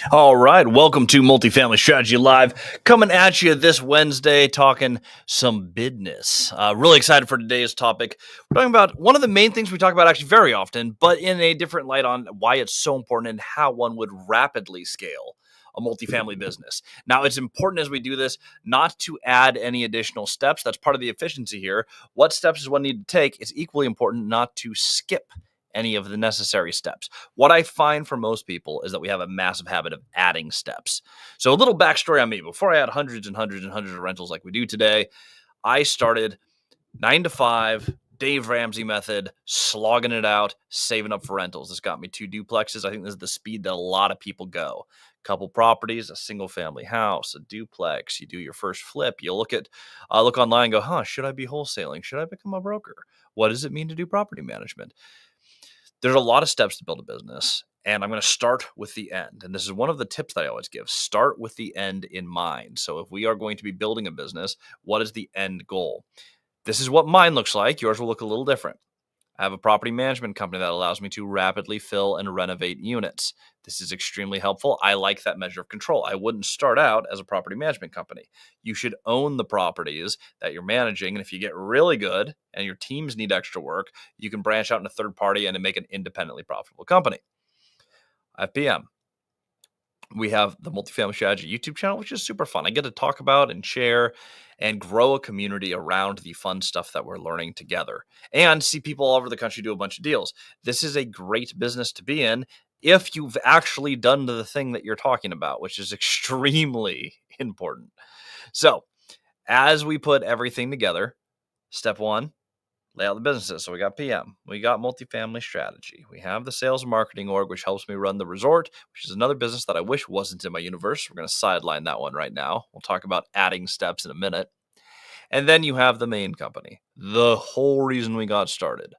All right, welcome to Multifamily Strategy Live, coming at you this Wednesday, talking some business. Really excited for today's topic. We're talking about one of the main things we talk about actually very often, but in a different light on why it's so important and how one would rapidly scale a multifamily business. Now, it's important as we do this not to add any additional steps. That's part of the efficiency here. What steps does one need to take? It's equally important not to skip any of the necessary steps. What I find for most people is that we have a massive habit of adding steps. So a little backstory on me. Before I had hundreds and hundreds and hundreds of rentals like we do today, I started 9 to 5, Dave Ramsey method, slogging it out, saving up for rentals. This got me 2 duplexes. I think this is the speed that a lot of people go. Couple properties, a single family house, a duplex. You do your first flip. You look online and go, should I be wholesaling? Should I become a broker? What does it mean to do property management? There's a lot of steps to build a business, and I'm going to start with the end. And this is one of the tips that I always give. Start with the end in mind. So if we are going to be building a business, what is the end goal? This is what mine looks like. Yours will look a little different. I have a property management company that allows me to rapidly fill and renovate units. This is extremely helpful. I like that measure of control. I wouldn't start out as a property management company. You should own the properties that you're managing. And if you get really good and your teams need extra work, you can branch out into third party and make an independently profitable company. At PM, we have the Multifamily Strategy YouTube channel, which is super fun. I get to talk about and share and grow a community around the fun stuff that we're learning together and see people all over the country do a bunch of deals. This is a great business to be in if you've actually done the thing that you're talking about, which is extremely important. So as we put everything together, step 1, lay out the businesses. So we got PM, we got Multifamily Strategy, we have the sales and marketing org, which helps me run the resort, which is another business that I wish wasn't in my universe. We're going to sideline that one right now. We'll talk about adding steps in a minute. And then you have the main company, the whole reason we got started,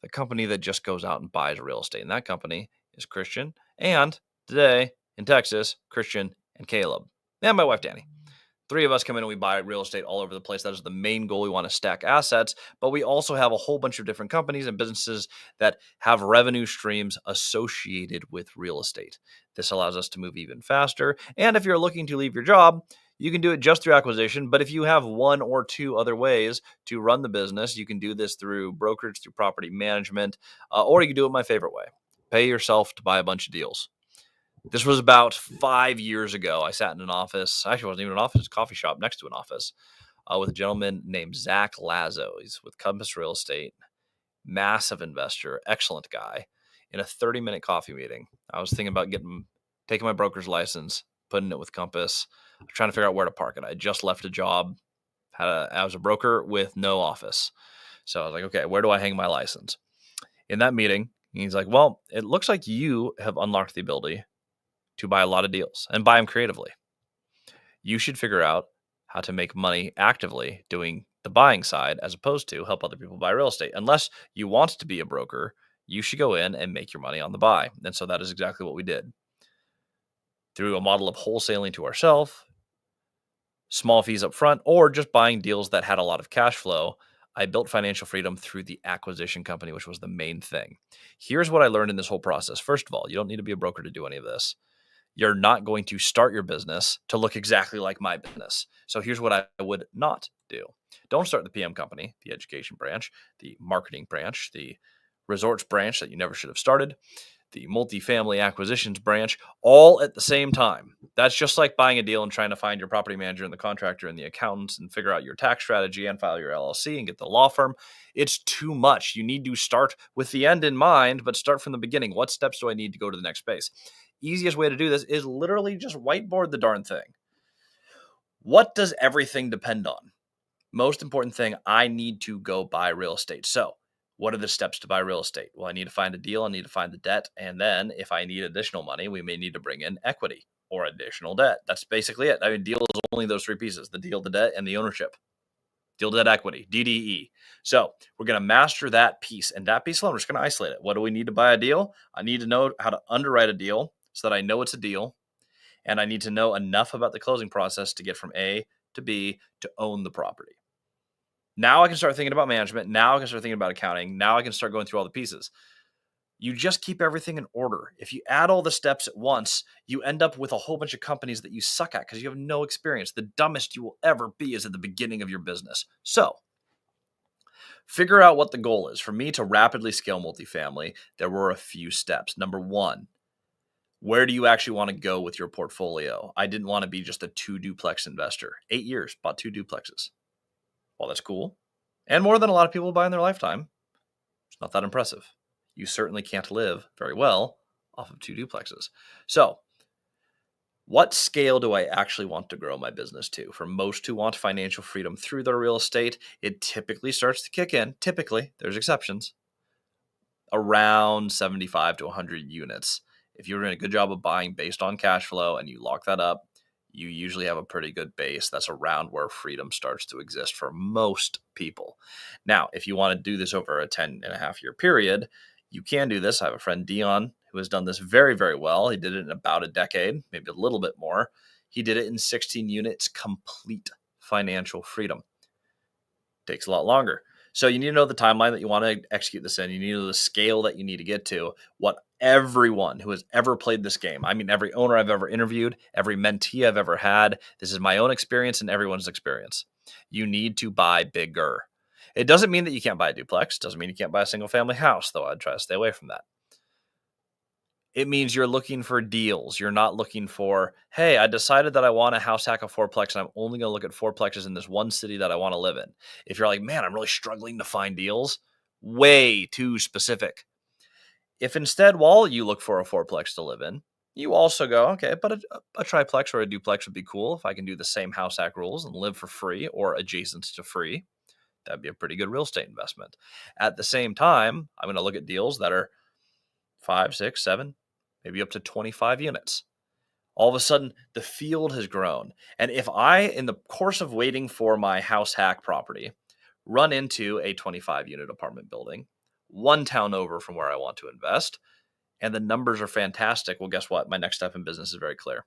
the company that just goes out and buys real estate. And that company is Christian, and today in Texas, Christian and Caleb, and my wife, Danny. 3 of us come in and we buy real estate all over the place. That is the main goal. We want to stack assets, but we also have a whole bunch of different companies and businesses that have revenue streams associated with real estate. This allows us to move even faster. And if you're looking to leave your job, you can do it just through acquisition. But if you have 1 or 2 other ways to run the business, you can do this through brokerage, through property management, or you can do it my favorite way. Pay yourself to buy a bunch of deals. This was about 5 years ago. I sat in an office. Actually, it wasn't even an office, it was a coffee shop next to an office with a gentleman named Zach Lazo. He's with Compass Real Estate, massive investor, excellent guy. In a 30-minute coffee meeting, I was thinking about taking my broker's license, putting it with Compass, trying to figure out where to park it. I had just left a job. I was a broker with no office. So I was like, okay, where do I hang my license? In that meeting, he's like, well, it looks like you have unlocked the ability to buy a lot of deals and buy them creatively. You should figure out how to make money actively doing the buying side as opposed to help other people buy real estate. Unless you want to be a broker, you should go in and make your money on the buy. And so that is exactly what we did. Through a model of wholesaling to ourselves, small fees up front, or just buying deals that had a lot of cash flow, I built financial freedom through the acquisition company, which was the main thing. Here's what I learned in this whole process. First of all, you don't need to be a broker to do any of this. You're not going to start your business to look exactly like my business. So here's what I would not do. Don't start the PM company, the education branch, the marketing branch, the resorts branch that you never should have started, the multifamily acquisitions branch, all at the same time. That's just like buying a deal and trying to find your property manager and the contractor and the accountants and figure out your tax strategy and file your LLC and get the law firm. It's too much. You need to start with the end in mind, but start from the beginning. What steps do I need to go to the next space? Easiest way to do this is literally just whiteboard the darn thing. What does everything depend on? Most important thing, I need to go buy real estate. So, what are the steps to buy real estate? Well, I need to find a deal, I need to find the debt, and then if I need additional money, we may need to bring in equity or additional debt. That's basically it. I mean, deal is only those three pieces: the deal, the debt, and the ownership. Deal, debt, equity, DDE. So, we're going to master that piece, and that piece alone, we're just going to isolate it. What do we need to buy a deal? I need to know how to underwrite a deal so that I know it's a deal, and I need to know enough about the closing process to get from A to B to own the property. Now I can start thinking about management. Now I can start thinking about accounting. Now I can start going through all the pieces. You just keep everything in order. If you add all the steps at once, you end up with a whole bunch of companies that you suck at because you have no experience. The dumbest you will ever be is at the beginning of your business. So figure out what the goal is. For me to rapidly scale multifamily, there were a few steps. Number one, where do you actually want to go with your portfolio? I didn't want to be just a 2-duplex investor. 8 years, bought 2 duplexes. Well, that's cool. And more than a lot of people buy in their lifetime. It's not that impressive. You certainly can't live very well off of 2 duplexes. So, what scale do I actually want to grow my business to? For most who want financial freedom through their real estate, it typically starts to kick in. Typically, there's exceptions, around 75 to 100 units. If you're doing a good job of buying based on cash flow and you lock that up, you usually have a pretty good base. That's around where freedom starts to exist for most people. Now, if you want to do this over a 10.5 year period, you can do this. I have a friend, Dion, who has done this very, very well. He did it in about a decade, maybe a little bit more. He did it in 16 units, complete financial freedom. Takes a lot longer. So you need to know the timeline that you want to execute this in. You need to know the scale that you need to get to. What everyone who has ever played this game, I mean, every owner I've ever interviewed, every mentee I've ever had, this is my own experience and everyone's experience. You need to buy bigger. It doesn't mean that you can't buy a duplex. It doesn't mean you can't buy a single family house, though I'd try to stay away from that. It means you're looking for deals. You're not looking for, hey, I decided that I want a house hack, a fourplex, and I'm only going to look at fourplexes in this one city that I want to live in. If you're like, man, I'm really struggling to find deals, way too specific. If instead, while you look for a fourplex to live in, you also go, okay, but a triplex or a duplex would be cool if I can do the same house hack rules and live for free or adjacent to free. That'd be a pretty good real estate investment. At the same time, I'm going to look at deals that are 5, 6, 7, maybe up to 25 units. All of a sudden, the field has grown. And if I, in the course of waiting for my house hack property, run into a 25-unit apartment building, one town over from where I want to invest, and the numbers are fantastic, well, guess what? My next step in business is very clear.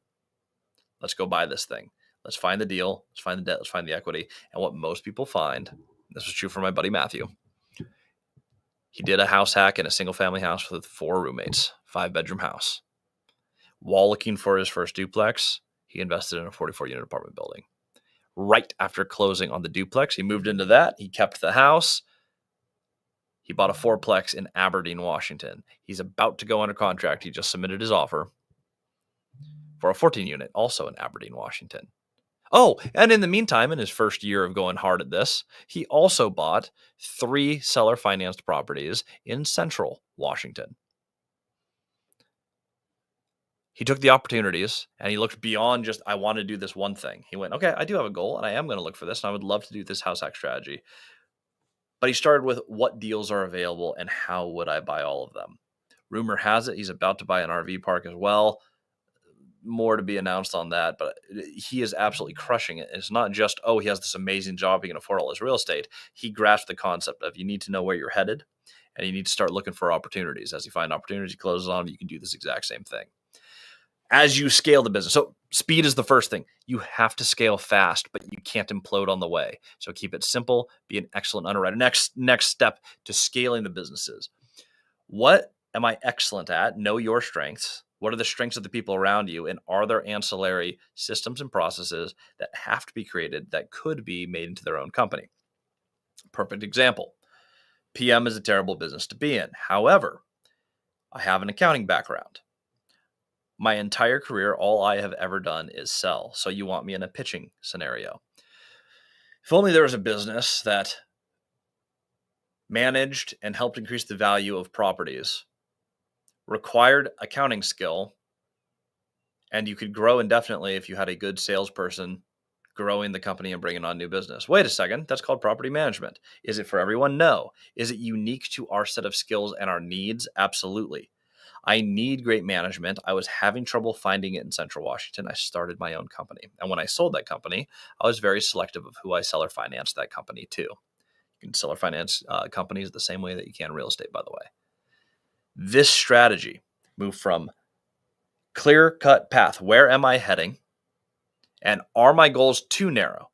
Let's go buy this thing. Let's find the deal. Let's find the debt. Let's find the equity. And what most people find, this was true for my buddy Matthew, he did a house hack in a single family house with 4 roommates, 5-bedroom house. While looking for his first duplex, he invested in a 44-unit apartment building. Right after closing on the duplex, he moved into that. He kept the house. He bought a fourplex in Aberdeen, Washington. He's about to go under contract. He just submitted his offer for a 14-unit, also in Aberdeen, Washington. Oh, and in the meantime, in his first year of going hard at this, he also bought 3 seller-financed properties in Central Washington. He took the opportunities and he looked beyond just, I want to do this one thing. He went, okay, I do have a goal and I am going to look for this and I would love to do this house hack strategy. But he started with what deals are available and how would I buy all of them? Rumor has it he's about to buy an RV park as well. More to be announced on that, but he is absolutely crushing it. It's not just, oh, he has this amazing job, he can afford all his real estate. He grasped the concept of you need to know where you're headed and you need to start looking for opportunities. As you find opportunities, you close on them, you can do this exact same thing. As you scale the business. So speed is the first thing. You have to scale fast, but you can't implode on the way. So keep it simple, be an excellent underwriter. Next step to scaling the businesses. What am I excellent at? Know your strengths. What are the strengths of the people around you? And are there ancillary systems and processes that have to be created that could be made into their own company? Perfect example. PM is a terrible business to be in. However, I have an accounting background. My entire career, all I have ever done is sell. So you want me in a pitching scenario. If only there was a business that managed and helped increase the value of properties, required accounting skill, and you could grow indefinitely if you had a good salesperson growing the company and bringing on new business. Wait a second, that's called property management. Is it for everyone? No. Is it unique to our set of skills and our needs? Absolutely. I need great management. I was having trouble finding it in Central Washington. I started my own company. And when I sold that company, I was very selective of who I sell or finance that company to. You can sell or finance companies the same way that you can real estate, by the way. This strategy moved from clear-cut path. Where am I heading? And are my goals too narrow?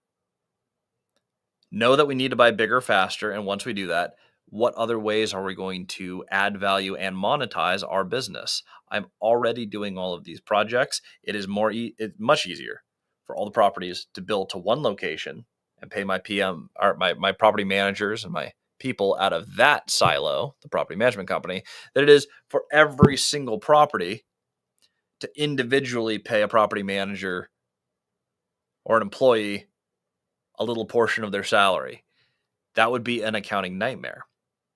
Know that we need to buy bigger, faster. And once we do that, what other ways are we going to add value and monetize our business? I'm already doing all of these projects. It is much easier for all the properties to build to one location and pay my PM or my property managers and my people out of that silo, the property management company, than it is for every single property to individually pay a property manager or an employee a little portion of their salary. That would be an accounting nightmare.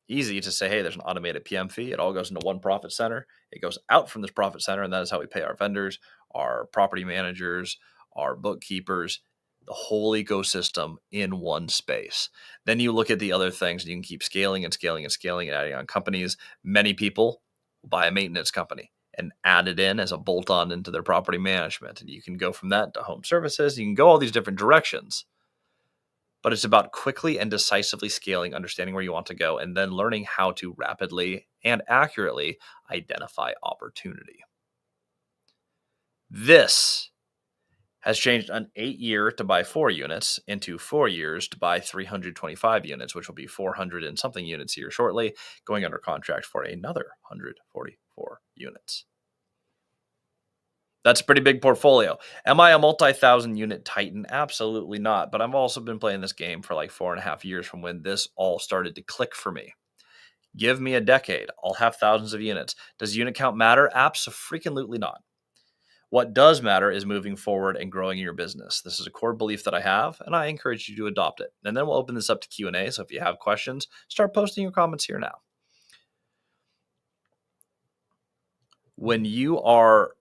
Easy to say, hey, there's an automated PM fee. It all goes into one profit center. It goes out from this profit center, and that is how we pay our vendors, our property managers, our bookkeepers, the whole ecosystem in one space. Then you look at the other things, and you can keep scaling and scaling and scaling and adding on companies. Many people buy a maintenance company and add it in as a bolt-on into their property management. And you can go from that to home services. You can go all these different directions. But it's about quickly and decisively scaling, understanding where you want to go, and then learning how to rapidly and accurately identify opportunity. This has changed an 8-year to buy 4 units into 4 years to buy 325 units, which will be 400 and something units here shortly, going under contract for another 144 units. That's a pretty big portfolio. Am I a multi-thousand unit titan? Absolutely not. But I've also been playing this game for like 4.5 years from when this all started to click for me. Give me a decade. I'll have thousands of units. Does unit count matter? Abso-freaking-lutely not. What does matter is moving forward and growing your business. This is a core belief that I have, and I encourage you to adopt it. And then we'll open this up to Q&A. So if you have questions, start posting your comments here now. When you are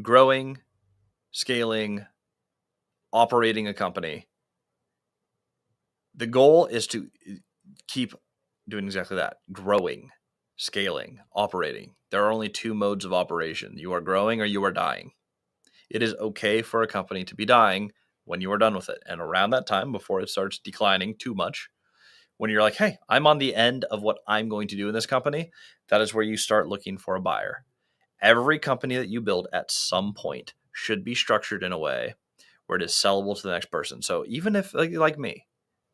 growing, scaling, operating a company, the goal is to keep doing exactly that: growing, scaling, operating. There are only 2 modes of operation. You are growing or you are dying. It is okay for a company to be dying when you are done with it. And around that time, before it starts declining too much, when you're like, hey, I'm on the end of what I'm going to do in this company, that is where you start looking for a buyer. Every company that you build at some point should be structured in a way where it is sellable to the next person. So even if, like me,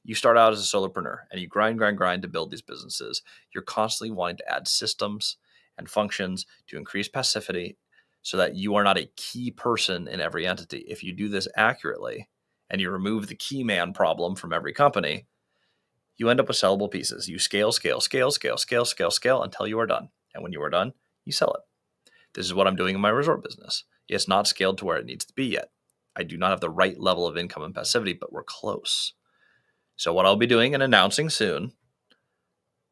you start out as a solopreneur and you grind to build these businesses, you're constantly wanting to add systems and functions to increase passivity so that you are not a key person in every entity. If you do this accurately and you remove the key man problem from every company, you end up with sellable pieces. You scale until you are done. And when you are done, you sell it. This is what I'm doing in my resort business. It's not scaled to where it needs to be yet. I do not have the right level of income and passivity, but we're close. So what I'll be doing and announcing soon,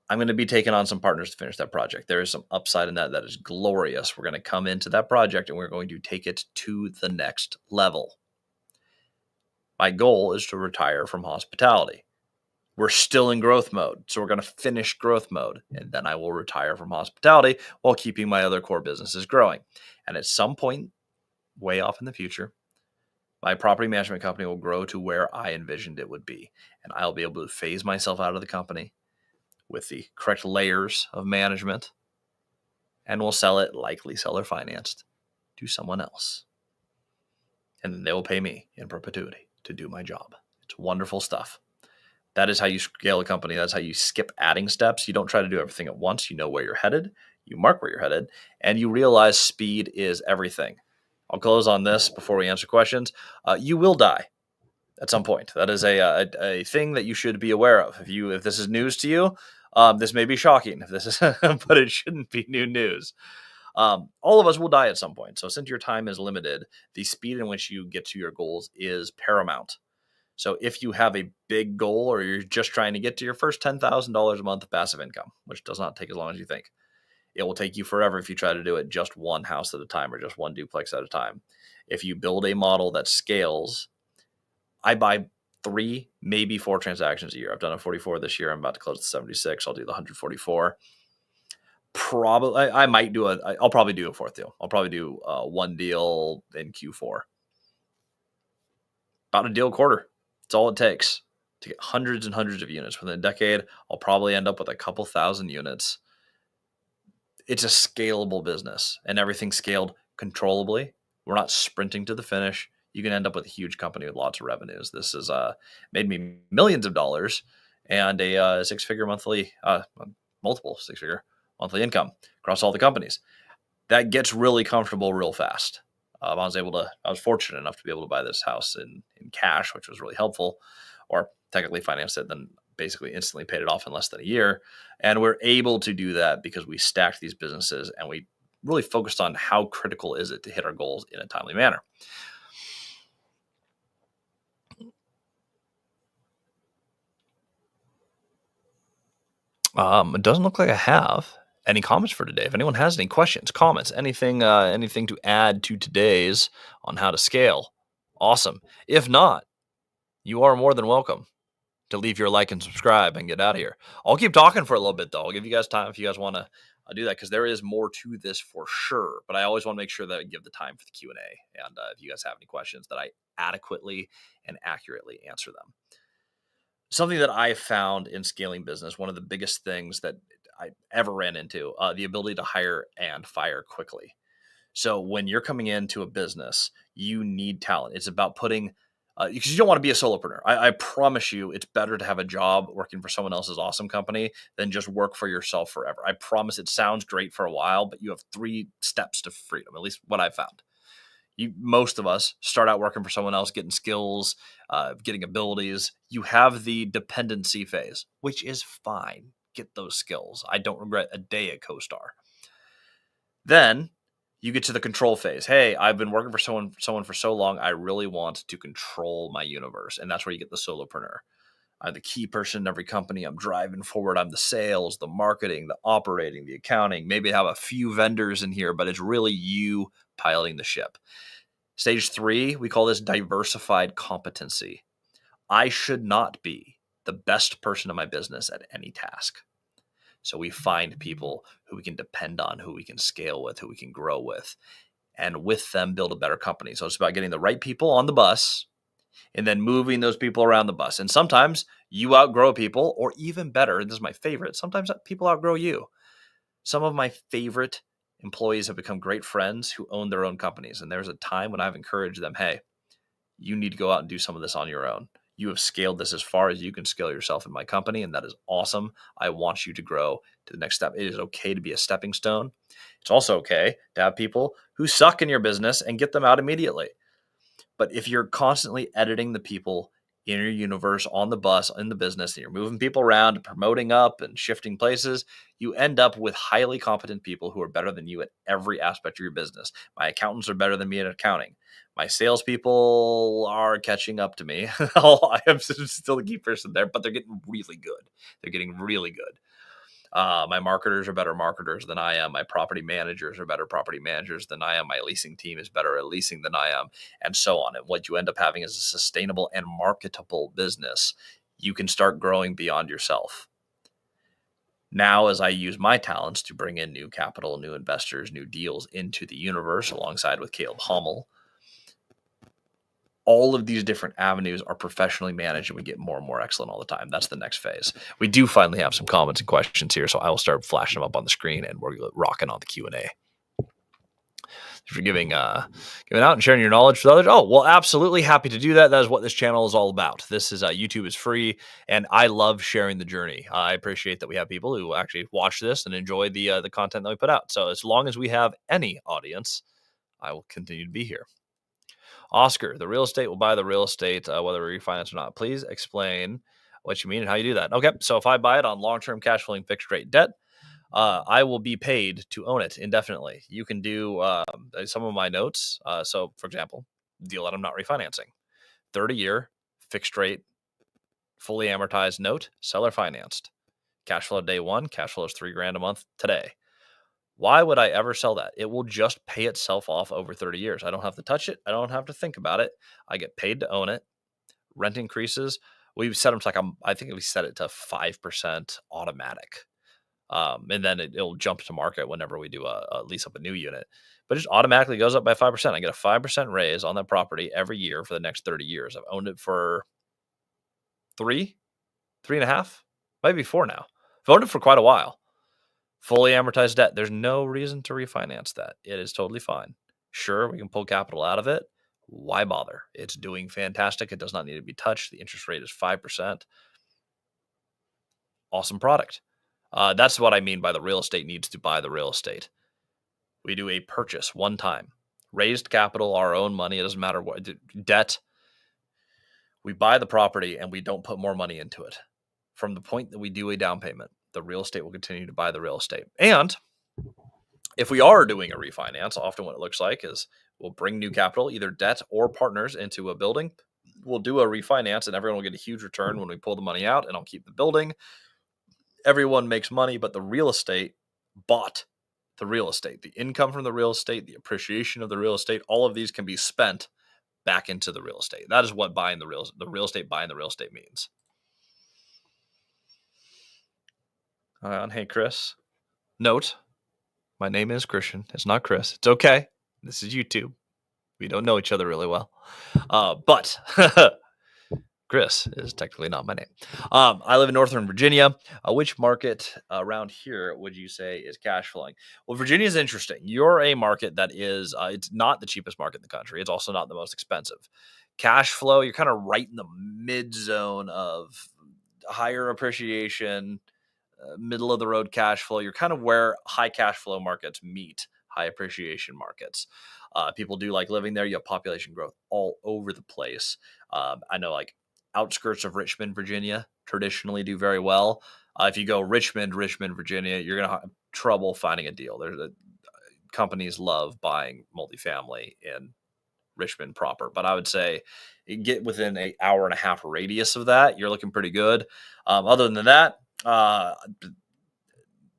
I'm going to be taking on some partners to finish that project. There is some upside in that is glorious. We're going to come into that project and we're going to take it to the next level. My goal is to retire from hospitality. We're still in growth mode, so we're going to finish growth mode, and then I will retire from hospitality while keeping my other core businesses growing. And at some point, way off in the future, my property management company will grow to where I envisioned it would be, and I'll be able to phase myself out of the company with the correct layers of management, and we'll sell it, likely seller financed, to someone else. And then they will pay me in perpetuity to do my job. It's wonderful stuff. That is how you scale a company. That's how you skip adding steps. You don't try to do everything at once. You know where you're headed. You mark where you're headed. And you realize speed is everything. I'll close on this before we answer questions. You will die at some point. That is a thing that you should be aware of. If this is news to you, this may be shocking. But it shouldn't be new news. All of us will die at some point. So since your time is limited, the speed in which you get to your goals is paramount. So if you have a big goal or you're just trying to get to your first $10,000 a month of passive income, which does not take as long as you think, it will take you forever if you try to do it just one house at a time or just one duplex at a time. If you build a model that scales, I buy 3, maybe 4 transactions a year. I've done a 44 this year. I'm about to close the 76. I'll do the 144. Probably, I'll probably do a fourth deal. I'll probably do one deal in Q4. About a deal a quarter. That's all it takes to get hundreds and hundreds of units. Within a decade, I'll probably end up with a couple thousand units. It's a scalable business, and everything's scaled controllably. We're not sprinting to the finish. You can end up with a huge company with lots of revenues. This has made me millions of dollars and a six-figure monthly, multiple six-figure monthly income across all the companies. That gets really comfortable real fast. I was fortunate enough to be able to buy this house in cash, which was really helpful, or technically financed it, then basically instantly paid it off in less than a year. And we're able to do that because we stacked these businesses and we really focused on how critical is it to hit our goals in a timely manner. It doesn't look like I have any comments for today. If anyone has any questions, comments, anything to add to today's on how to scale, awesome. If not, you are more than welcome to leave your like and subscribe and get out of here. I'll keep talking for a little bit though. I'll give you guys time if you guys want to do that because there is more to this for sure. But I always want to make sure that I give the time for the Q&A. And if you guys have any questions, that I adequately and accurately answer them. Something that I found in scaling business, one of the biggest things that I ever ran into, the ability to hire and fire quickly. So when you're coming into a business, you need talent. It's about putting, because you don't want to be a solopreneur. I promise you, it's better to have a job working for someone else's awesome company than just work for yourself forever. I promise it sounds great for a while, but you have 3 steps to freedom, at least what I found. Most of us start out working for someone else, getting skills, getting abilities. You have the dependency phase, which is fine. Get those skills. I don't regret a day at CoStar. Then you get to the control phase. Hey, I've been working for someone for so long. I really want to control my universe. And that's where you get the solopreneur. I'm the key person in every company. I'm driving forward. I'm the sales, the marketing, the operating, the accounting. Maybe I have a few vendors in here, but it's really you piloting the ship. Stage 3, we call this diversified competency. I should not be the best person in my business at any task. So we find people who we can depend on, who we can scale with, who we can grow with, and with them build a better company. So it's about getting the right people on the bus and then moving those people around the bus. And sometimes you outgrow people, or even better, and this is my favorite, sometimes people outgrow you. Some of my favorite employees have become great friends who own their own companies. And there's a time when I've encouraged them, hey, you need to go out and do some of this on your own. You have scaled this as far as you can scale yourself in my company, and that is awesome. I want you to grow to the next step. It is okay to be a stepping stone. It's also okay to have people who suck in your business and get them out immediately. But if you're constantly editing the people in your universe on the bus, in the business, and you're moving people around, promoting up and shifting places, you end up with highly competent people who are better than you at every aspect of your business. My accountants are better than me at accounting. My salespeople are catching up to me. I am still the key person there, but they're getting really good. They're getting really good. My marketers are better marketers than I am. My property managers are better property managers than I am. My leasing team is better at leasing than I am, and so on. And what you end up having is a sustainable and marketable business. You can start growing beyond yourself. Now, as I use my talents to bring in new capital, new investors, new deals into the universe, alongside with Caleb Hummel, all of these different avenues are professionally managed, and we get more and more excellent all the time. That's the next phase. We do finally have some comments and questions here, so I will start flashing them up on the screen, and we're rocking on the Q&A. If you're giving out and sharing your knowledge with others, oh, well, absolutely happy to do that. That is what this channel is all about. This is YouTube is free, and I love sharing the journey. I appreciate that we have people who actually watch this and enjoy the content that we put out. So as long as we have any audience, I will continue to be here. Oscar, the real estate will buy the real estate, whether we refinance or not. Please explain what you mean and how you do that. Okay, so if I buy it on long-term cash flowing fixed rate debt, I will be paid to own it indefinitely. You can do some of my notes. So, for example, deal that I'm not refinancing. 30-year fixed rate, fully amortized note, seller financed. Cash flow day one, cash flow is $3,000 a month today. Why would I ever sell that? It will just pay itself off over 30 years. I don't have to touch it. I don't have to think about it. I get paid to own it. rent increases, we've set them to I think we set it to 5% automatic. And then it'll jump to market whenever we do a lease up a new unit. But it just automatically goes up by 5%. I get a 5% raise on that property every year for the next 30 years. I've owned it for 3.5, maybe 4 now. I've owned it for quite a while. Fully amortized debt. There's no reason to refinance that. It is totally fine. Sure, we can pull capital out of it. Why bother? It's doing fantastic. It does not need to be touched. The interest rate is 5%. Awesome product. That's what I mean by the real estate needs to buy the real estate. We do a purchase one time, raised capital, our own money. It doesn't matter what debt. We buy the property and we don't put more money into it. From the point that we do a down payment, the real estate will continue to buy the real estate. And if we are doing a refinance, often what it looks like is we'll bring new capital, either debt or partners, into a building. We'll do a refinance and everyone will get a huge return when we pull the money out, and I'll keep the building. Everyone makes money, but the real estate bought the real estate. The income from the real estate, the appreciation of the real estate, all of these can be spent back into the real estate. That is what buying the real estate means. Hey, Chris. Note, my name is Christian. It's not Chris. It's okay. This is YouTube. We don't know each other really well. But Chris is technically not my name. I live in Northern Virginia. Which market around here would you say is cash flowing? Well, Virginia is interesting. You're a market that is, it's not the cheapest market in the country. It's also not the most expensive. Cash flow, you're kind of right in the mid zone of higher appreciation, middle of the road cash flow. You're kind of where high cash flow markets meet high appreciation markets. People do like living there. You have population growth all over the place. I know like outskirts of Richmond, Virginia traditionally do very well. If you go Richmond, Virginia, you're going to have trouble finding a deal. Companies love buying multifamily in Richmond proper, but I would say you get within an hour and a half radius of that, you're looking pretty good. Other than that,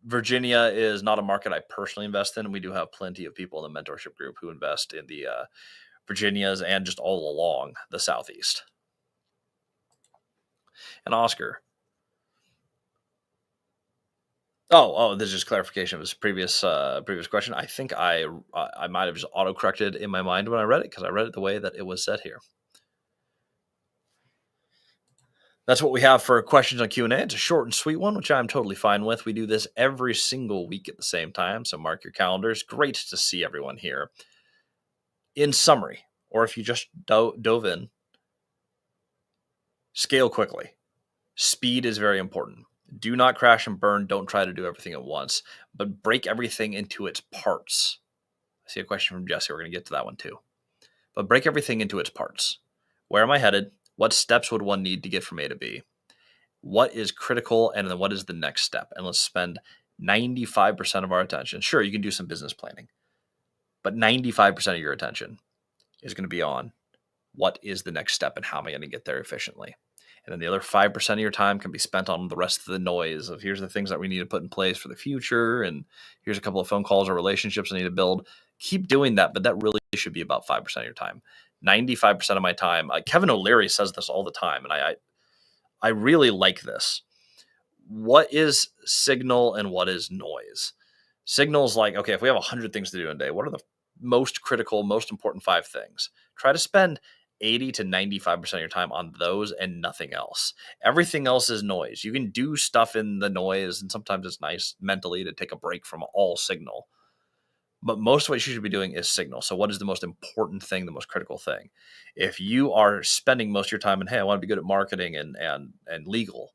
Virginia is not a market I personally invest in. We do have plenty of people in the mentorship group who invest in the Virginias and just all along the Southeast. And Oscar. Oh, this is just clarification of his previous question. I think I might have just auto-corrected in my mind when I read it, because I read it the way that it was said here. That's what we have for questions on Q&A. It's a short and sweet one, which I'm totally fine with. We do this every single week at the same time, so mark your calendars. Great to see everyone here. In summary, or if you just dove in, scale quickly. Speed is very important. Do not crash and burn. Don't try to do everything at once, but break everything into its parts. I see a question from Jesse. We're going to get to that one too. But break everything into its parts. Where am I headed? What steps would one need to get from A to B? What is critical? And then what is the next step? And let's spend 95% of our attention. Sure, you can do some business planning, but 95% of your attention is going to be on what is the next step and how am I going to get there efficiently? And then the other 5% of your time can be spent on the rest of the noise of here's the things that we need to put in place for the future. And here's a couple of phone calls or relationships I need to build. Keep doing that, but that really should be about 5% of your time. 95% of my time. Kevin O'Leary says this all the time, and I really like this. What is signal and what is noise? Signal is like, okay, if we have 100 things to do in a day, what are the most critical, most important 5 things? Try to spend 80 to 95% of your time on those and nothing else. Everything else is noise. You can do stuff in the noise, and sometimes it's nice mentally to take a break from all signal. But most of what you should be doing is signal. So what is the most important thing, the most critical thing? If you are spending most of your time in, hey, I want to be good at marketing and legal,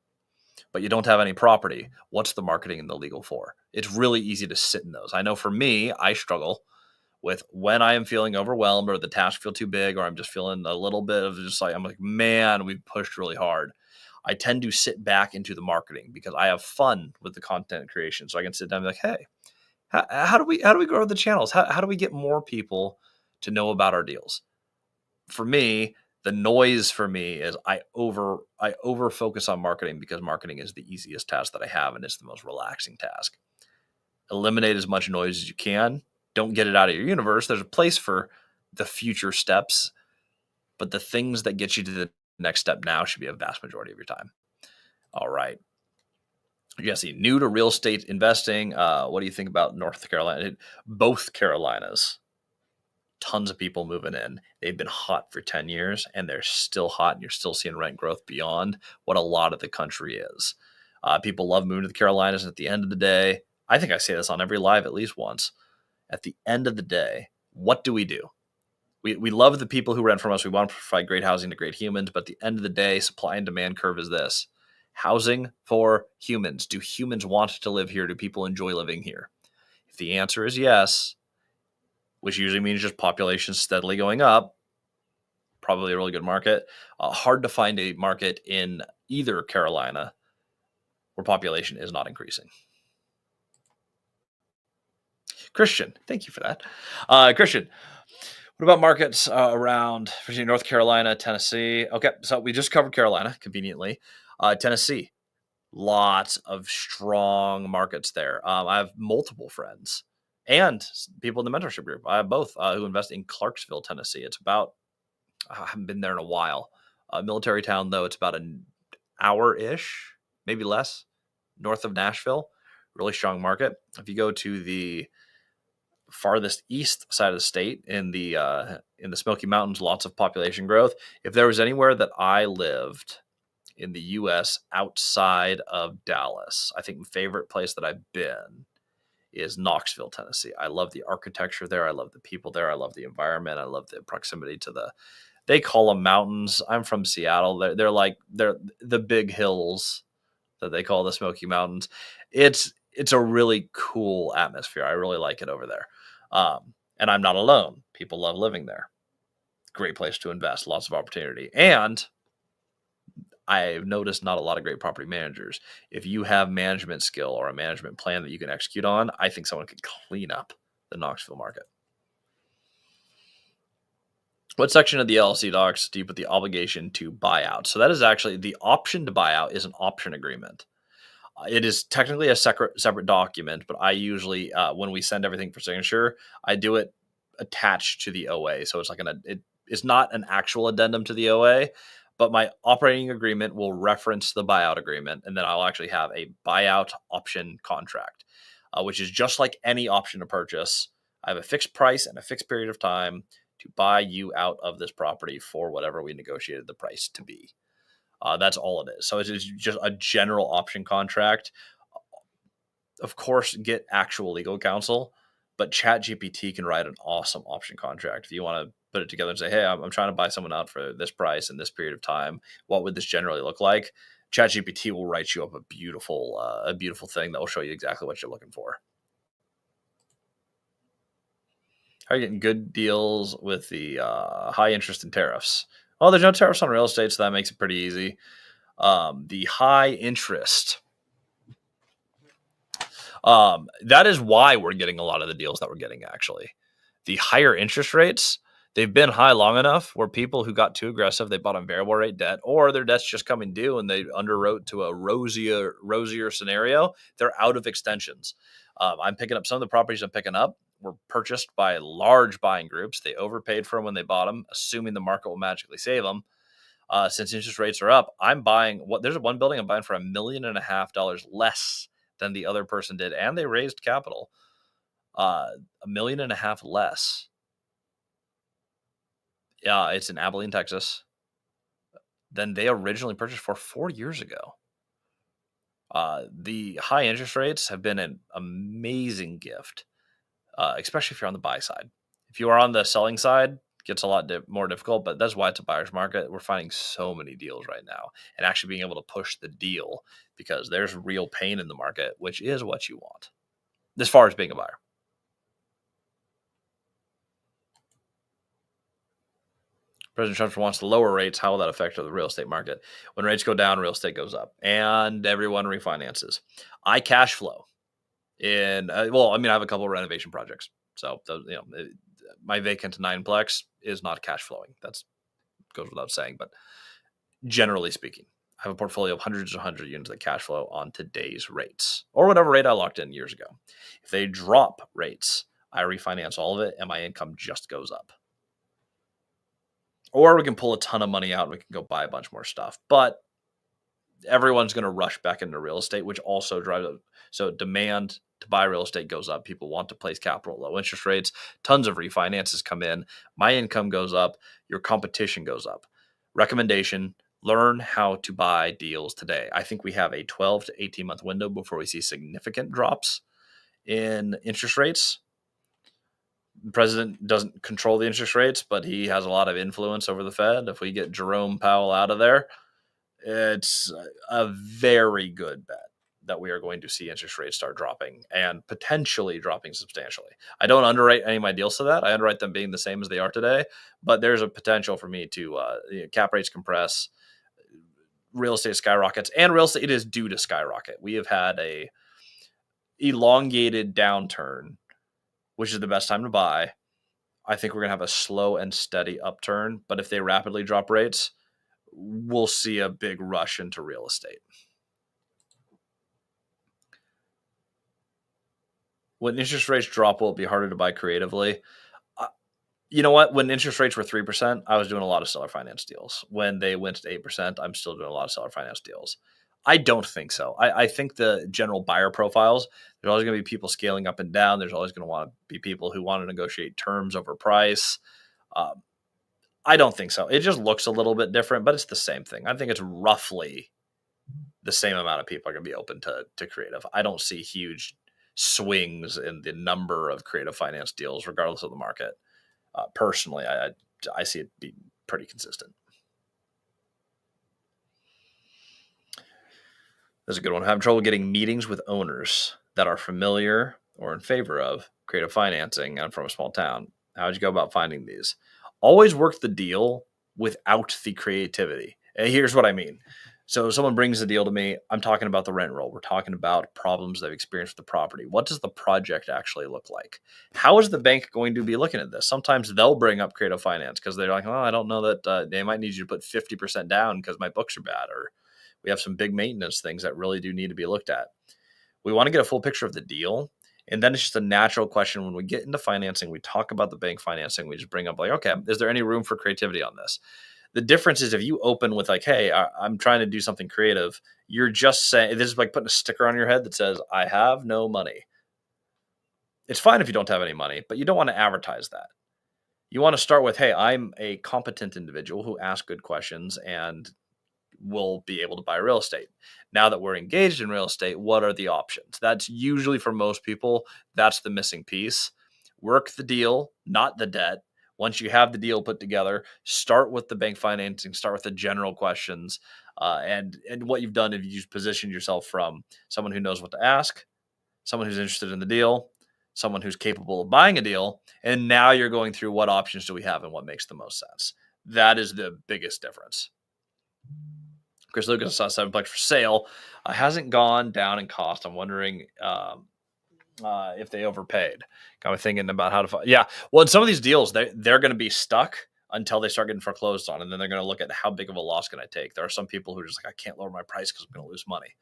but you don't have any property, what's the marketing and the legal for? It's really easy to sit in those. I know for me, I struggle with when I am feeling overwhelmed or the tasks feel too big, or I'm just feeling a little bit of just like, I'm like, man, we've pushed really hard. I tend to sit back into the marketing because I have fun with the content creation. So I can sit down and be like, hey, how do we grow the channels? How do we get more people to know about our deals? For me, the noise for me is I over focus on marketing because marketing is the easiest task that I have and it's the most relaxing task. Eliminate as much noise as you can. Don't get it out of your universe. There's a place for the future steps, but the things that get you to the next step now should be a vast majority of your time. All right. Jesse, new to real estate investing. What do you think about North Carolina? Both Carolinas, tons of people moving in. They've been hot for 10 years and they're still hot, and you're still seeing rent growth beyond what a lot of the country is. People love moving to the Carolinas. And at the end of the day, I think I say this on every live at least once. At the end of the day, what do? We love the people who rent from us. We want to provide great housing to great humans. But at the end of the day, supply and demand curve is this: housing for humans. Do humans want to live here? Do people enjoy living here? If the answer is yes, which usually means just population steadily going up, probably a really good market. Hard to find a market in either Carolina where population is not increasing. Christian, thank you for that. Christian, what about markets around Virginia, North Carolina, Tennessee? Okay, so we just covered Carolina conveniently. Tennessee, lots of strong markets there. I have multiple friends and people in the mentorship group. I have both who invest in Clarksville, Tennessee. It's about, I haven't been there in a while. Military town, though, it's about an hour-ish, maybe less, north of Nashville. Really strong market. If you go to the farthest east side of the state in the Smoky Mountains, lots of population growth. If there was anywhere that I lived in the U.S. outside of Dallas, I think my favorite place that I've been is Knoxville, Tennessee. I love the architecture there. I love the people there. I love the environment. I love the proximity to they call them mountains. I'm from Seattle. They're the big hills that they call the Smoky Mountains. It's a really cool atmosphere. I really like it over there. And I'm not alone. People love living there. Great place to invest. Lots of opportunity. And I've noticed not a lot of great property managers. If you have management skill or a management plan that you can execute on, I think someone could clean up the Knoxville market. What section of the LLC docs do you put the obligation to buy out? So that is actually the option to buy out is an option agreement. It is technically a separate document, but I usually, when we send everything for signature, I do it attached to the OA. So it's like it's not an actual addendum to the OA, but my operating agreement will reference the buyout agreement, and then I'll actually have a buyout option contract, which is just like any option to purchase. I have a fixed price and a fixed period of time to buy you out of this property for whatever we negotiated the price to be. That's all it is. So it is just a general option contract. Of course, get actual legal counsel, but ChatGPT can write an awesome option contract. If you want to put it together and say, hey, I'm trying to buy someone out for this price in this period of time, what would this generally look like? ChatGPT will write you up a beautiful thing that will show you exactly what you're looking for. How are you getting good deals with the high interest and tariffs? Well, there's no tariffs on real estate, so that makes it pretty easy. The high interest, that is why we're getting a lot of the deals that we're getting, actually. The higher interest rates, they've been high long enough where people who got too aggressive, they bought on variable rate debt, or their debt's just coming due and they underwrote to a rosier scenario. They're out of extensions. I'm picking up some of the properties I'm picking up were purchased by large buying groups. They overpaid for them when they bought them, assuming the market will magically save them. Since interest rates are up, I'm buying there's one building I'm buying for $1.5 million less than the other person did, and they raised capital. $1.5 million less. Yeah, it's in Abilene, Texas, than they originally purchased for 4 years ago. The high interest rates have been an amazing gift, especially if you're on the buy side. If you are on the selling side, it gets a lot more difficult, but that's why it's a buyer's market. We're finding so many deals right now, and actually being able to push the deal because there's real pain in the market, which is what you want as far as being a buyer. President Trump wants to lower rates. How will that affect the real estate market? When rates go down, real estate goes up, and everyone refinances. I cash flow in. I have a couple of renovation projects, so my vacant 9-plex is not cash flowing. That goes without saying, but generally speaking, I have a portfolio of hundreds and hundreds of units that cash flow on today's rates or whatever rate I locked in years ago. If they drop rates, I refinance all of it, and my income just goes up. or we can pull a ton of money out and we can go buy a bunch more stuff. But everyone's going to rush back into real estate, which also drives up. So demand to buy real estate goes up. People want to place capital at low interest rates. Tons of refinances come in. My income goes up. Your competition goes up. Recommendation: learn how to buy deals today. I think we have a 12 to 18 month window before we see significant drops in interest rates. The president doesn't control the interest rates, but he has a lot of influence over the Fed. If we get Jerome Powell out of there, it's a very good bet that we are going to see interest rates start dropping and potentially dropping substantially. I don't underwrite any of my deals to that. I underwrite them being the same as they are today, but there's a potential for me to cap rates compress, real estate skyrockets, and real estate is due to skyrocket. We have had a elongated downturn, which is the best time to buy. I think we're going to have a slow and steady upturn, but if they rapidly drop rates, we'll see a big rush into real estate. When interest rates drop, will it be harder to buy creatively? You know what? When interest rates were 3%, I was doing a lot of seller finance deals. When they went to 8%, I'm still doing a lot of seller finance deals. I don't think so. I think the general buyer profiles, there's always going to be people scaling up and down. There's always going to want to be people who want to negotiate terms over price. I don't think so. It just looks a little bit different, but it's the same thing. I think it's roughly the same amount of people are going to be open to creative. I don't see huge swings in the number of creative finance deals, regardless of the market. Personally, I see it being pretty consistent. That's a good one. Having trouble getting meetings with owners that are familiar or in favor of creative financing. I'm from a small town. How would you go about finding these? Always work the deal without the creativity. And here's what I mean. So someone brings the deal to me. I'm talking about the rent roll. We're talking about problems they've experienced with the property. What does the project actually look like? How is the bank going to be looking at this? Sometimes they'll bring up creative finance because they're like, oh, I don't know that they might need you to put 50% down because my books are bad, or we have some big maintenance things that really do need to be looked at. We want to get a full picture of the deal. And then it's just a natural question when we get into financing, we talk about the bank financing, we just bring up like, okay, is there any room for creativity on this? The difference is if you open with like, hey, I'm trying to do something creative, you're just saying, this is like putting a sticker on your head that says, I have no money. It's fine if you don't have any money, but you don't want to advertise that. You want to start with, hey, I'm a competent individual who asks good questions and will be able to buy real estate. Now that we're engaged in real estate, what are the options? That's usually for most people, that's the missing piece. Work the deal, not the debt. Once you have the deal put together, start with the bank financing, start with the general questions. And what you've done is you've positioned yourself from someone who knows what to ask, someone who's interested in the deal, someone who's capable of buying a deal. And now you're going through what options do we have and what makes the most sense. That is the biggest difference. Chris Lucas saw 7plex for sale. Hasn't gone down in cost. I'm wondering if they overpaid. Kind of thinking about how to. Yeah, well, in some of these deals, they're going to be stuck until they start getting foreclosed on, and then they're going to look at how big of a loss can I take. There are some people who are just like, I can't lower my price because I'm going to lose money.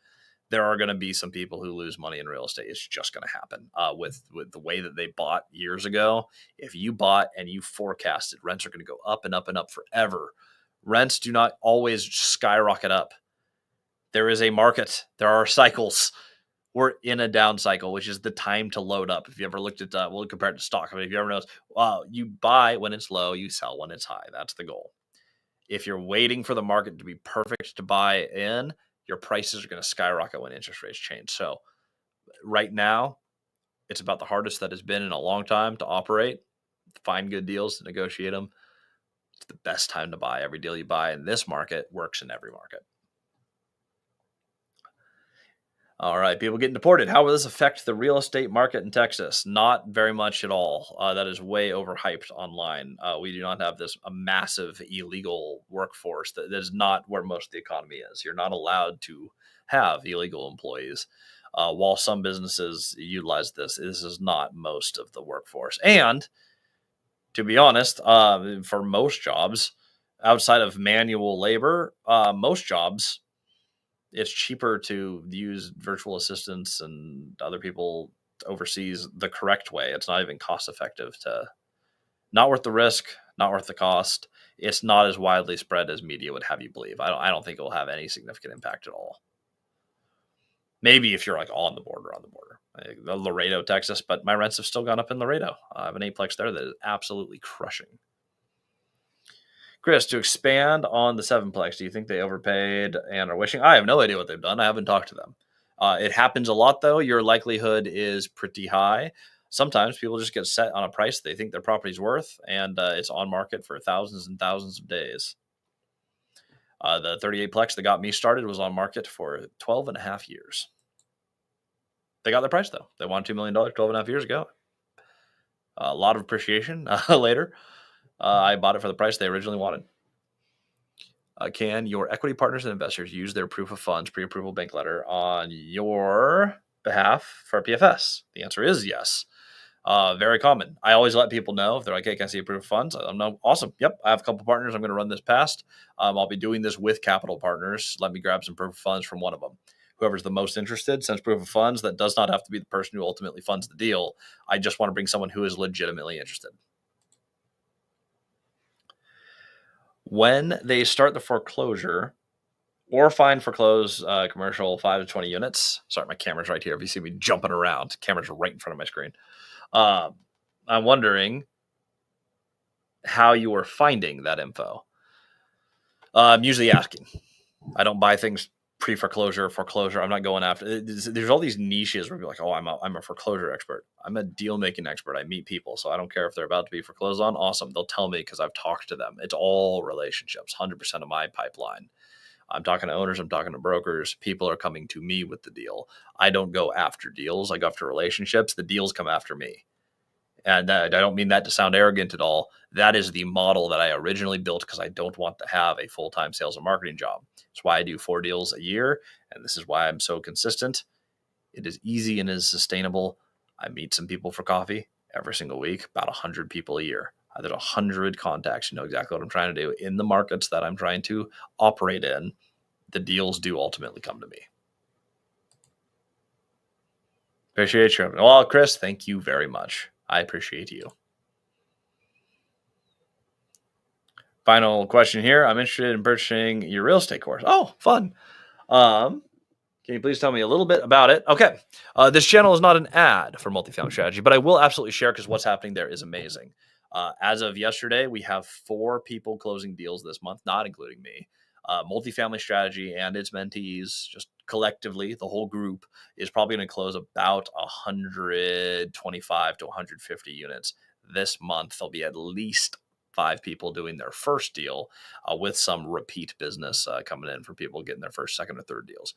There are going to be some people who lose money in real estate. It's just going to happen with the way that they bought years ago. If you bought and you forecasted rents are going to go up and up and up forever, rents do not always skyrocket up. There is a market. There are cycles. We're in a down cycle, which is the time to load up. If you ever looked at, we'll compare it to stock. I mean, if you ever noticed, you buy when it's low, you sell when it's high. That's the goal. If you're waiting for the market to be perfect to buy in, your prices are going to skyrocket when interest rates change. So right now, it's about the hardest that has been in a long time to operate, find good deals, to negotiate them. It's the best time to buy. Every deal you buy in this market works in every market. All right, people getting deported. How will this affect the real estate market in Texas? Not very much at all. That is way overhyped online. We do not have a massive illegal workforce. That is not where most of the economy is. You're not allowed to have illegal employees. While some businesses utilize this is not most of the workforce. And to be honest, for most jobs, outside of manual labor, most jobs, it's cheaper to use virtual assistants and other people overseas the correct way. It's not even cost effective not worth the risk not worth the cost. It's not as widely spread as media would have you believe. I don't think it will have any significant impact at all. Maybe if you're like on the border, like Laredo, Texas, but my rents have still gone up in Laredo. I have an eightplex there that is absolutely crushing. Chris, to expand on the sevenplex, do you think they overpaid and are wishing? I have no idea what they've done. I haven't talked to them. It happens a lot, though. Your likelihood is pretty high. Sometimes people just get set on a price they think their property's worth, and it's on market for thousands and thousands of days. The 38plex that got me started was on market for 12 and a half years. They got their price, though. They won $2 million 12 and a half years ago. A lot of appreciation later. I bought it for the price they originally wanted. Can your equity partners and investors use their proof of funds pre-approval bank letter on your behalf for PFS? The answer is yes. Very common. I always let people know if they're like, hey, can I see a proof of funds? I'm no, awesome. Yep, I have a couple partners. I'm going to run this past. I'll be doing this with capital partners. Let me grab some proof of funds from one of them. Whoever's the most interested sends proof of funds. That does not have to be the person who ultimately funds the deal. I just want to bring someone who is legitimately interested. When they start the foreclosure or find foreclosed commercial 5 to 20 units. Sorry, my camera's right here. If you see me jumping around, the camera's right in front of my screen. I'm wondering how you are finding that info. I'm usually asking. I don't buy things pre-foreclosure, foreclosure. I'm not going after. There's all these niches where people are like, oh, I'm a foreclosure expert. I'm a deal-making expert. I meet people, so I don't care if they're about to be foreclosed on. Awesome. They'll tell me because I've talked to them. It's all relationships, 100% of my pipeline. I'm talking to owners. I'm talking to brokers. People are coming to me with the deal. I don't go after deals. I go after relationships. The deals come after me. And I don't mean that to sound arrogant at all. That is the model that I originally built because I don't want to have a full-time sales and marketing job. That's why I do 4 deals a year. And this is why I'm so consistent. It is easy and is sustainable. I meet some people for coffee every single week, about 100 people a year. There's 100 contacts. You know exactly what I'm trying to do in the markets that I'm trying to operate in. The deals do ultimately come to me. Appreciate you. Well, Chris, thank you very much. I appreciate you. Final question here. I'm interested in purchasing your real estate course. Oh, fun. Can you please tell me a little bit about it? Okay. This channel is not an ad for multifamily strategy, but I will absolutely share because what's happening there is amazing. As of yesterday, we have 4 people closing deals this month, not including me. Multifamily strategy and its mentees, just collectively, the whole group is probably going to close about 125 to 150 units this month. There'll be at least 5 people doing their first deal with some repeat business coming in for people getting their first, second, or third deals.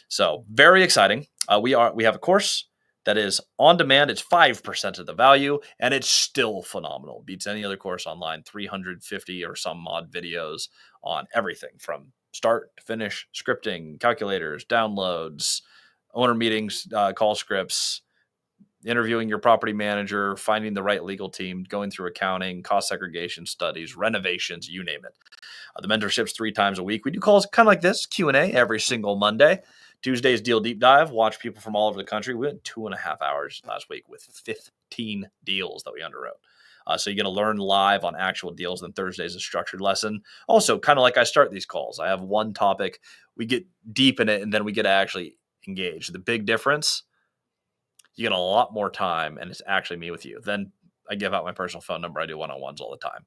So very exciting. We have a course that is on demand. It's 5% of the value, and it's still phenomenal. Beats any other course online. 350 or some mod videos on everything from start to finish, scripting, calculators, downloads, owner meetings, call scripts, interviewing your property manager, finding the right legal team, going through accounting, cost segregation studies, renovations, you name it. The mentorship's 3 times a week. We do calls kind of like this, Q&A every single Monday. Tuesday's Deal Deep Dive. Watch people from all over the country. We went 2.5 hours last week with 15 deals that we underwrote. So you're going to learn live on actual deals. Then Thursday's a structured lesson. Also, kind of like I start these calls. I have one topic. We get deep in it, and then we get to actually engage. The big difference, you get a lot more time, and it's actually me with you. Then I give out my personal phone number. I do one-on-ones all the time.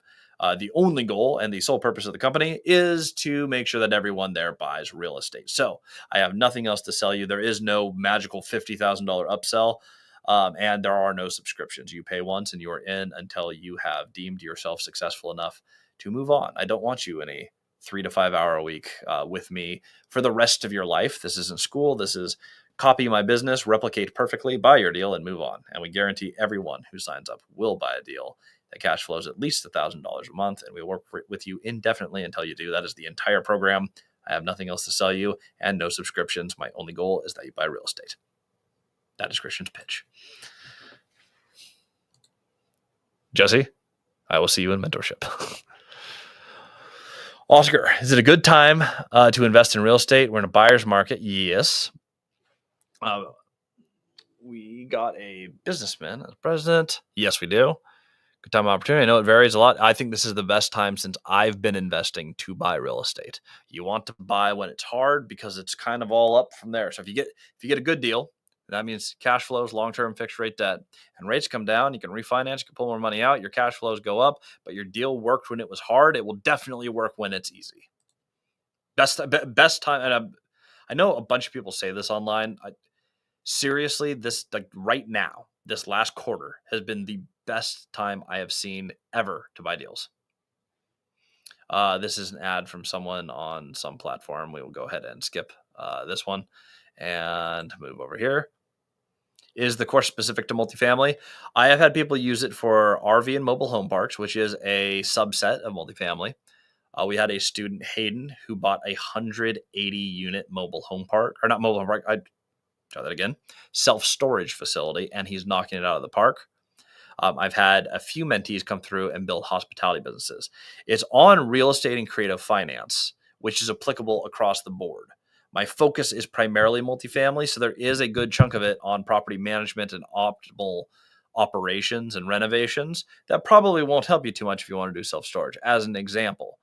The only goal and the sole purpose of the company is to make sure that everyone there buys real estate. So I have nothing else to sell you. There is no magical $50,000 upsell, and there are no subscriptions. You pay once and you are in until you have deemed yourself successful enough to move on. I don't want you in a 3 to 5 hour a week with me for the rest of your life. This isn't school. This is copy my business, replicate perfectly, buy your deal, and move on. And we guarantee everyone who signs up will buy a deal that cash flows at least $1,000 a month, and we work with you indefinitely until you do. That is the entire program. I have nothing else to sell you and no subscriptions. My only goal is that you buy real estate. That is Christian's pitch. Jesse, I will see you in mentorship. Oscar, is it a good time to invest in real estate? We're in a buyer's market. Yes. We got a businessman as president. Yes, we do. Good time of opportunity. I know it varies a lot. I think this is the best time since I've been investing to buy real estate. You want to buy when it's hard because it's kind of all up from there. So if you get a good deal, that means cash flows, long-term fixed rate debt, and rates come down, you can refinance, you can pull more money out, your cash flows go up, but your deal worked when it was hard. It will definitely work when it's easy. Best time, and I know a bunch of people say this online. Seriously, this like right now, this last quarter has been the best time I have seen ever to buy deals. This is an ad from someone on some platform. We will go ahead and skip this one and move over here. Is the course specific to multifamily? I have had people use it for RV and mobile home parks, which is a subset of multifamily. We had a student, Hayden, who bought a 180 unit mobile home park, or not mobile home park. I try that again. Self storage facility, and he's knocking it out of the park. I've had a few mentees come through and build hospitality businesses. It's on real estate and creative finance, which is applicable across the board. My focus is primarily multifamily, so there is a good chunk of it on property management and optimal operations and renovations. That probably won't help you too much if you want to do self storage, as an example.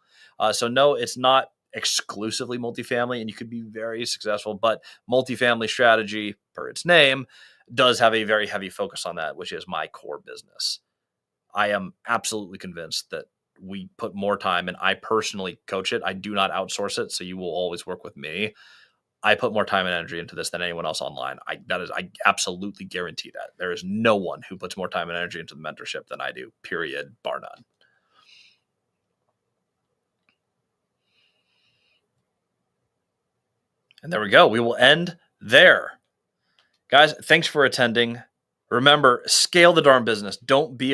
So, no, it's not exclusively multifamily, and you could be very successful, but multifamily strategy, per its name, does have a very heavy focus on that, which is my core business. I am absolutely convinced that we put more time, and I personally coach it. I do not outsource it, so you will always work with me. I put more time and energy into this than anyone else online. I absolutely guarantee that. There is no one who puts more time and energy into the mentorship than I do, period, bar none. And there we go. We will end there. Guys, thanks for attending. Remember, scale the darn business. Don't be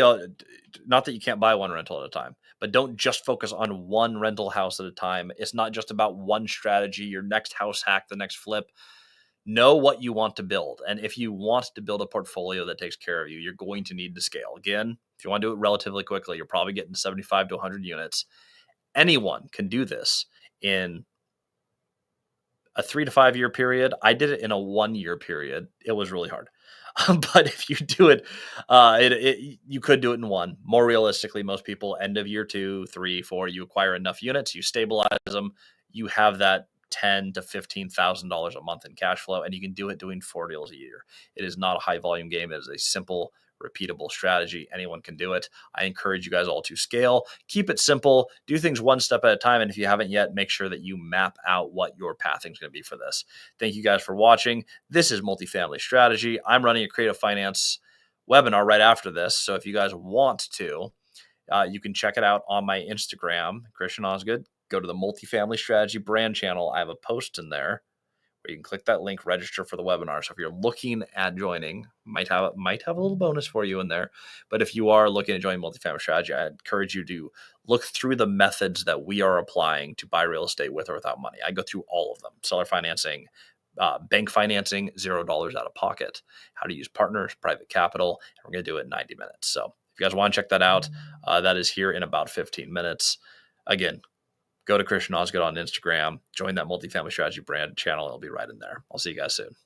not that you can't buy one rental at a time, but don't just focus on one rental house at a time. It's not just about one strategy, your next house hack, the next flip. Know what you want to build. And if you want to build a portfolio that takes care of you, you're going to need to scale. Again, if you want to do it relatively quickly, you're probably getting 75 to 100 units. Anyone can do this in a 3 to 5 year period. I did it in a 1 year period. It was really hard. But if you do it, you could do it in one. More realistically, most people end of year 2, 3, 4, you acquire enough units, you stabilize them, you have that $10,000 to $15,000 a month in cash flow, and you can do it doing 4 deals a year. It is not a high volume game. It is a simple, repeatable strategy. Anyone can do it. I encourage you guys all to scale. Keep it simple. Do things one step at a time. And if you haven't yet, make sure that you map out what your pathing is going to be for this. Thank you guys for watching. This is Multifamily Strategy. I'm running a creative finance webinar right after this. So if you guys want to, you can check it out on my Instagram, Christian Osgood. Go to the Multifamily Strategy brand channel. I have a post in there where you can click that link, register for the webinar. So if you're looking at joining, might have a little bonus for you in there. But if you are looking at joining Multifamily Strategy, I encourage you to look through the methods that we are applying to buy real estate with or without money. I go through all of them: seller financing, bank financing, $0 out of pocket, how to use partners, private capital, and we're going to do it in 90 minutes. So if you guys want to check that out, that is here in about 15 minutes. Again, go to Christian Osgood on Instagram, join that Multifamily Strategy brand channel. It'll be right in there. I'll see you guys soon.